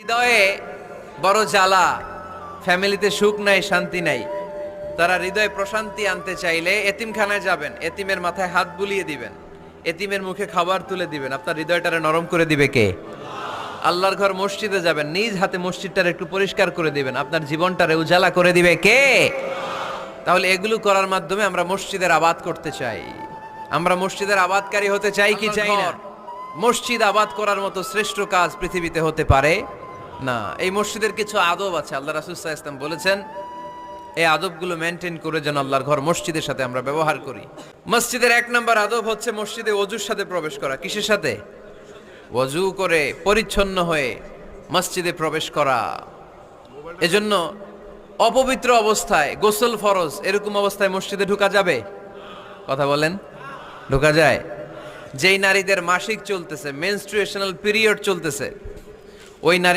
হৃদয়ে বড় জ্বালা, ফ্যামিলিতে সুখ নাই, শান্তি নাই। তারা হৃদয়ে প্রশান্তি আনতে চাইলে এতিমখানায় যাবেন, এতিমের মাথায় হাত বুলিয়ে দিবেন, এতিমের মুখে খাবার তুলে দিবেন। আপনার হৃদয়টারে নরম করে দিবে কে? আল্লাহর ঘর মসজিদে যাবেন, নিজ হাতে মসজিদটারে একটু পরিষ্কার করে দিবেন, আপনার জীবনটারে উজালা করে দিবে কে? তাহলে এগুলো করার মাধ্যমে আমরা মসজিদের আবাদ করতে চাই। আমরা মসজিদের আবাদকারী হতে চাই কি চাই না? মসজিদ আবাদ করার মতো শ্রেষ্ঠ কাজ পৃথিবীতে হতে পারে না। এই মসজিদের কিছু আদব আছে, আল্লাহ রাসূল সাল্লাল্লাহু আলাইহি ওয়াসাল্লাম বলেছেন এই আদবগুলো মেনটেন করে যেন আল্লাহর ঘর মসজিদের সাথে আমরা ব্যবহার করি। মসজিদের এক নম্বর আদব হচ্ছে মসজিদে ওযুর সাথে প্রবেশ করা। কিসের সাথে? ওযু করে পরিচ্ছন্ন হয়ে মসজিদে প্রবেশ করা। এজন্য অপবিত্র অবস্থায় গোসল ফরজ, এরকম অবস্থায় মসজিদে ঢোকা যাবে? কথা বলেন, ঢোকা যায়? যেই নারীদের মাসিক চলতেছে, মেনস্ট্রুয়েশনাল পিরিয়ড চলতেছে, ওই নারী